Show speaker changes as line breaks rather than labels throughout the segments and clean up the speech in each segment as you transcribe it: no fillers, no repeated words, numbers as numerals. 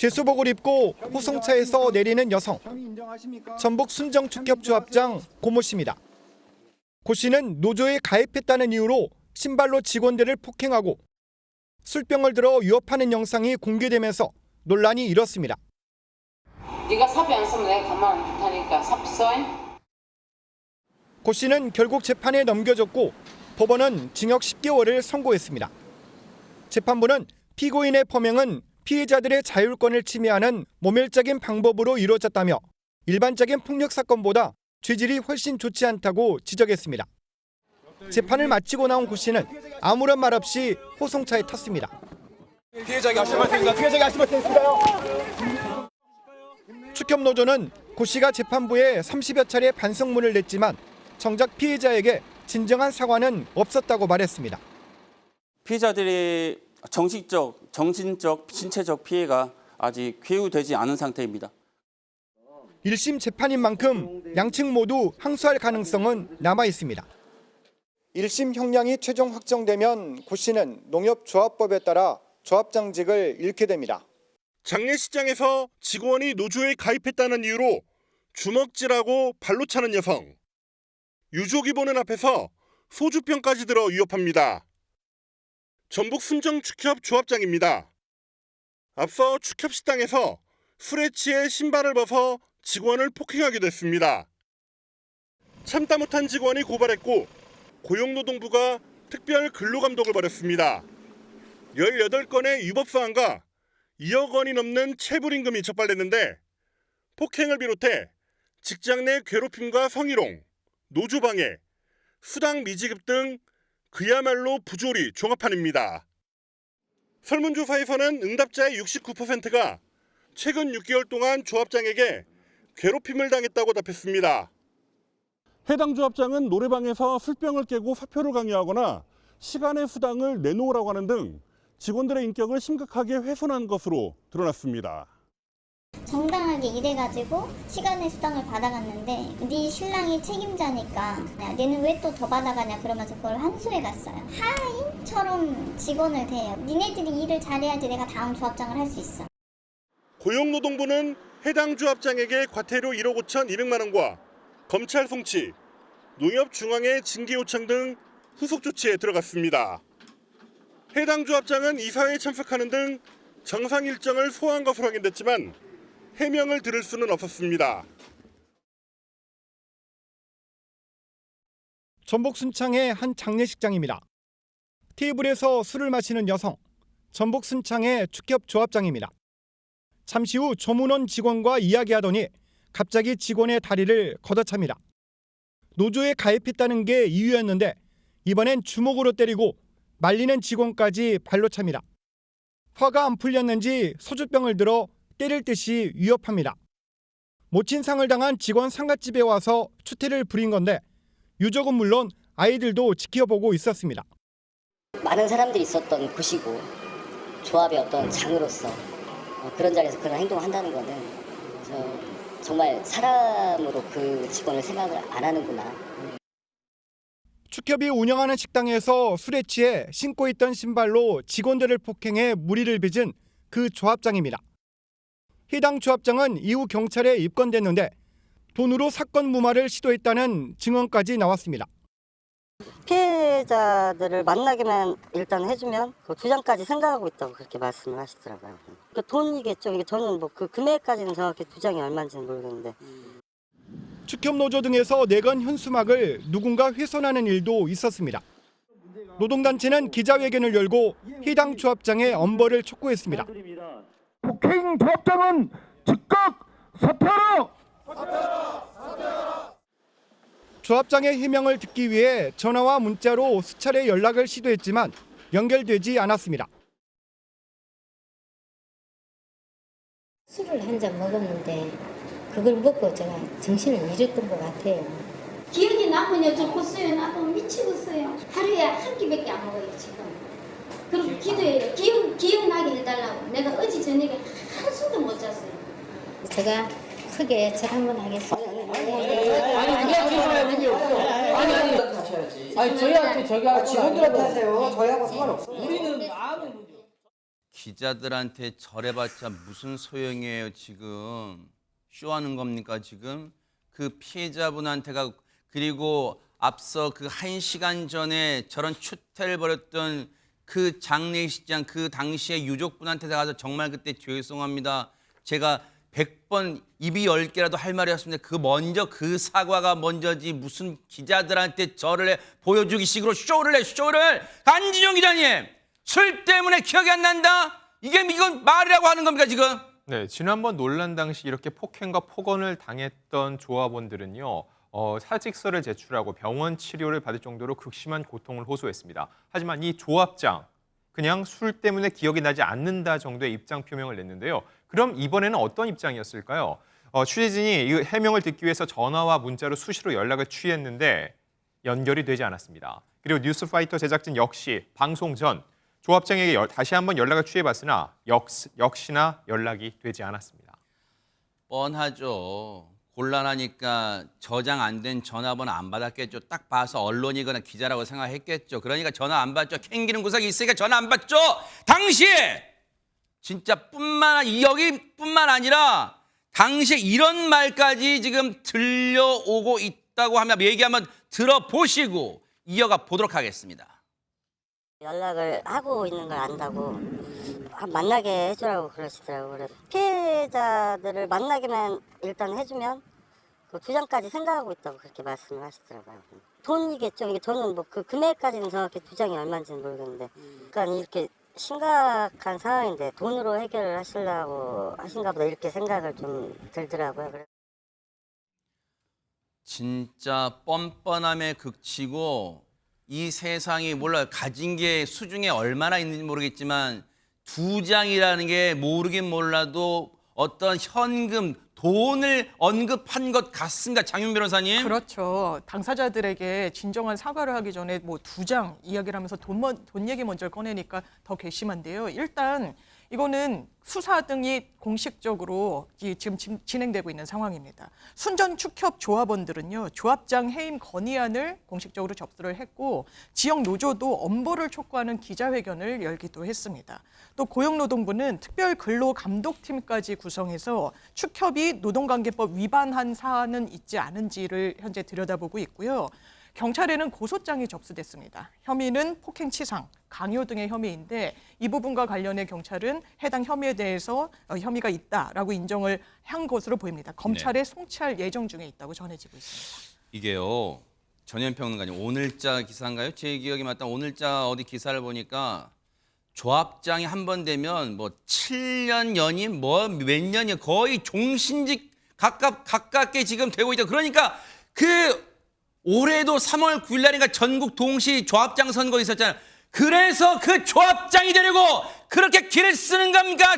죄수복을 입고 호송차에서 내리는 여성. 전북 순정축협조합장 고모 씨입니다. 고 씨는 노조에 가입했다는 이유로 신발로 직원들을 폭행하고 술병을 들어 위협하는 영상이 공개되면서 논란이 일었습니다.
네가 사비 안 쓰면 내가 가만 안 둘테니까 사비 써.
고 씨는 결국 재판에 넘겨졌고 법원은 징역 10개월을 선고했습니다. 재판부는 피고인의 범행은 피해자들의 자율권을 침해하는 모멸적인 방법으로 이루어졌다며 일반적인 폭력 사건보다 죄질이 훨씬 좋지 않다고 지적했습니다. 재판을 마치고 나온 고 씨는 아무런 말 없이 호송차에 탔습니다.
피해자가 하실 말씀인가? 피해자가 하실 말씀인가요?
축협노조는 고 씨가 재판부에 30여 차례 반성문을 냈지만 정작 피해자에게 진정한 사과는 없었다고 말했습니다.
피해자들의 정신적, 신체적 피해가 아직 쾌유되지 않은 상태입니다.
1심 재판인 만큼 양측 모두 항소할 가능성은 남아 있습니다. 1심 형량이 최종 확정되면 고 씨는 농협조합법에 따라 조합장직을 잃게 됩니다.
장례식장에서 직원이 노조에 가입했다는 이유로 주먹질하고 발로 차는 여성. 유족이 보는 앞에서 소주병까지 들어 위협합니다. 전북 순정축협 조합장입니다. 앞서 축협식당에서 술에 취해 신발을 벗어 직원을 폭행하기도 했습니다. 참다 못한 직원이 고발했고 고용노동부가 특별 근로감독을 벌였습니다. 18건의 위법사항과 2억 원이 넘는 체불임금이 적발됐는데 폭행을 비롯해 직장 내 괴롭힘과 성희롱, 노조방해, 수당 미지급 등 그야말로 부조리 종합판입니다. 설문조사에서는 응답자의 69%가 최근 6개월 동안 조합장에게 괴롭힘을 당했다고 답했습니다.
해당 조합장은 노래방에서 술병을 깨고 사표를 강요하거나 시간의 수당을 내놓으라고 하는 등 직원들의 인격을 심각하게 훼손한 것으로 드러났습니다.
정당하게 일해가지고 시간의 수당을 받아갔는데 네 신랑이 책임자니까 얘는 왜 또 더 받아가냐 그러면서 그걸 항소해 갔어요. 하인처럼 직원을 대해요. 니네들이 일을 잘해야지 내가 다음 조합장을 할 수 있어.
고용노동부는 해당 조합장에게 과태료 1억 5,200만 원과 검찰 송치, 농협중앙회 징계 요청 등 후속 조치에 들어갔습니다. 해당 조합장은 이사회에 참석하는 등 정상 일정을 소화한 것으로 확인됐지만 해명을 들을 수는 없었습니다.
전북 순창의 한 장례식장입니다. 테이블에서 술을 마시는 여성, 전북 순창의 축협 조합장입니다. 잠시 후 조문원 직원과 이야기하더니 갑자기 직원의 다리를 걷어찹니다. 노조에 가입했다는 게 이유였는데 이번엔 주먹으로 때리고 말리는 직원까지 발로 찹니다. 화가 안 풀렸는지 소주병을 들어 때릴 듯이 위협합니다. 모친 상을 당한 직원 상갓집에 와서 추태를 부린 건데 유족은 물론 아이들도 지켜보고 있었습니다.
많은 사람들이 있었던 곳이고 조합의 어떤 장으로서 그런 자리에서 그런 행동을 한다는 거는 정말 사람으로 그 직원을 생각을 안 하는구나.
축협이 운영하는 식당에서 술에 취해 신고 있던 신발로 직원들을 폭행해 무리를 빚은 그 조합장입니다. 해당 조합장은 이후 경찰에 입건됐는데 돈으로 사건 무마를 시도했다는 증언까지 나왔습니다.
피해자들을 만나기만 일단 해주면 그 2장까지 생각하고 있다고 그렇게 말씀을 하시더라고요. 그 돈이겠죠. 이게 저는 뭐 그 금액까지는 정확히 2장이 얼마인지는 모르겠는데.
축협노조 등에서 내건 현수막을 누군가 훼손하는 일도 있었습니다. 노동단체는 기자회견을 열고 해당 조합장의 엄벌을 촉구했습니다.
폭행 조합장은 즉각 사퇴하라!
조합장의 해명을 듣기 위해 전화와 문자로 수차례 연락을 시도했지만 연결되지 않았습니다.
술을 한 잔 먹었는데 그걸 먹고 제가 정신을 잃었던 것 같아요.
기억이 나면요 저 컸어요. 나도 미치겠어요. 하루에 한 끼밖에 안 먹어요 지금. 그리고 기도해요. 기억나게 해달라고. 내가 어제 저녁에 한숨도 못 잤어요.
제가 크게 절 한번 하겠습니다.
아니 저희한테 저희가 직원들한테 하세요. 저희하고 상관없어요. 우리는 아무 문제. 기자들한테 절해봤자 무슨 소용이에요 지금. 쇼하는 겁니까 지금? 그 피해자분한테가 그리고 앞서 그 1시간 전에 저런 추태를 벌였던 그 장례식장 그 당시에 유족분한테 가서 정말 그때 죄송합니다. 제가 100번 입이 10개라도 할 말이었습니다. 그 사과가 먼저지 무슨 기자들한테 저를 해 보여주기 식으로 쇼를 안진영 기자님 술 때문에 기억이 안 난다? 이건 말이라고 하는 겁니까 지금?
네, 지난번 논란 당시 이렇게 폭행과 폭언을 당했던 조합원들은요. 사직서를 제출하고 병원 치료를 받을 정도로 극심한 고통을 호소했습니다. 하지만 이 조합장 그냥 술 때문에 기억이 나지 않는다 정도의 입장 표명을 냈는데요. 그럼 이번에는 어떤 입장이었을까요? 취재진이 이 해명을 듣기 위해서 전화와 문자로 수시로 연락을 취했는데 연결이 되지 않았습니다. 그리고 뉴스파이터 제작진 역시 방송 전 조합장에게 다시 한번 연락을 취해봤으나 역시나 연락이 되지 않았습니다.
뻔하죠. 곤란하니까 저장 안 된 전화번호 안 받았겠죠. 딱 봐서 언론이거나 기자라고 생각했겠죠. 그러니까 전화 안 받죠. 캥기는 구석이 있으니까 전화 안 받죠. 당시에 진짜 여기뿐만 아니라 당시에 이런 말까지 지금 들려오고 있다고 하면 얘기 한번 들어보시고 이어가 보도록 하겠습니다.
연락을 하고 있는 걸 안다고 만나게 해주라고 그러시더라고요. 그래서 피해자들을 만나기만 일단 해주면 그 주장까지 생각하고 있다고 그렇게 말씀을 하시더라고요. 돈이겠죠. 이게 저는 뭐 그 금액까지는 정확히 주장이 얼마인지는 모르겠는데, 그러니까 이렇게 심각한 상황인데 돈으로 해결을 하시려고 하신가 보다 이렇게 생각을 좀 들더라고요.
진짜 뻔뻔함에 극치고 이 세상이 몰라요. 가진 게 수중에 얼마나 있는지 모르겠지만 2장이라는 게 모르긴 몰라도 어떤 현금, 돈을 언급한 것 같습니다. 장윤 변호사님.
그렇죠. 당사자들에게 진정한 사과를 하기 전에 뭐 2장 이야기를 하면서 돈 얘기 먼저 꺼내니까 더 괘씸한데요. 일단 이거는 수사 등이 공식적으로 지금 진행되고 있는 상황입니다. 순전 축협 조합원들은요, 조합장 해임 건의안을 공식적으로 접수를 했고 지역 노조도 엄벌을 촉구하는 기자회견을 열기도 했습니다. 또 고용노동부는 특별 근로감독팀까지 구성해서 축협이 노동관계법 위반한 사안은 있지 않은지를 현재 들여다보고 있고요. 경찰에는 고소장이 접수됐습니다. 혐의는 폭행치상, 강요 등의 혐의인데 이 부분과 관련해 경찰은 해당 혐의에 대해서 혐의가 있다라고 인정을 한 것으로 보입니다. 검찰에 송치할 예정 중에 있다고 전해지고 있습니다.
이게요. 전현평론가님 오늘자 기사인가요? 제 기억이 맞다면 오늘자 어디 기사를 보니까 조합장이 한 번 되면 뭐 7년 연임 뭐 몇 년이 거의 종신직 가깝게 지금 되고 있다. 그러니까 올해도 3월 9일 날인가 전국 동시 조합장 선거 있었잖아요. 그래서 그 조합장이 되려고 그렇게 길을 쓰는 겁니까?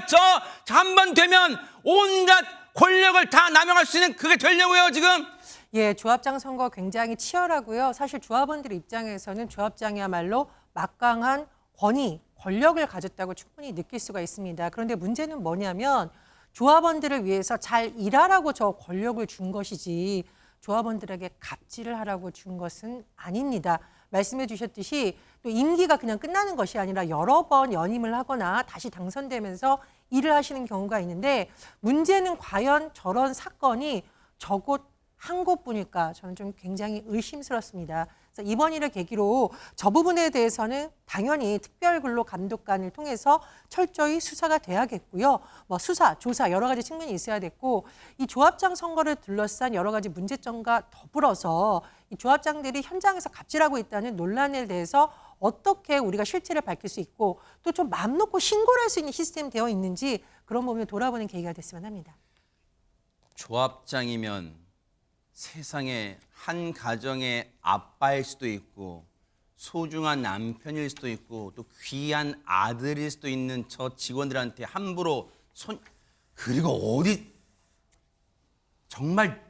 한 번 되면 온갖 권력을 다 남용할 수 있는 그게 되려고요, 지금?
예, 조합장 선거 굉장히 치열하고요. 사실 조합원들 입장에서는 조합장이야말로 막강한 권력을 가졌다고 충분히 느낄 수가 있습니다. 그런데 문제는 뭐냐면 조합원들을 위해서 잘 일하라고 저 권력을 준 것이지 조합원들에게 갑질을 하라고 준 것은 아닙니다. 말씀해 주셨듯이 또 임기가 그냥 끝나는 것이 아니라 여러 번 연임을 하거나 다시 당선되면서 일을 하시는 경우가 있는데 문제는 과연 저런 사건이 저곳 한 곳뿐일까 저는 좀 굉장히 의심스럽습니다. 그래서 이번 일을 계기로 저 부분에 대해서는 당연히 특별근로감독관을 통해서 철저히 수사가 돼야겠고요. 뭐 수사, 조사 여러 가지 측면이 있어야 됐고 이 조합장 선거를 둘러싼 여러 가지 문제점과 더불어서 이 조합장들이 현장에서 갑질하고 있다는 논란에 대해서 어떻게 우리가 실체를 밝힐 수 있고 또 좀 마음 놓고 신고를 할 수 있는 시스템이 되어 있는지 그런 부분을 돌아보는 계기가 됐으면 합니다.
조합장이면 세상에 한 가정의 아빠일 수도 있고 소중한 남편일 수도 있고 또 귀한 아들일 수도 있는 저 직원들한테 함부로 그리고 어디 정말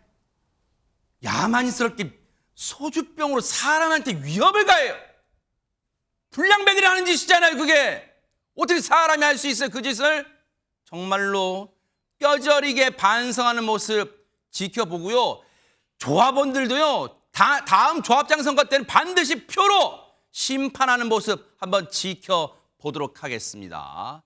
야만스럽게 소주병으로 사람한테 위협을 가해요. 불량배들이 하는 짓이잖아요, 그게. 어떻게 사람이 할 수 있어요, 그 짓을? 정말로 뼈저리게 반성하는 모습 지켜보고요. 조합원들도요, 다음 조합장 선거 때는 반드시 표로 심판하는 모습 한번 지켜보도록 하겠습니다.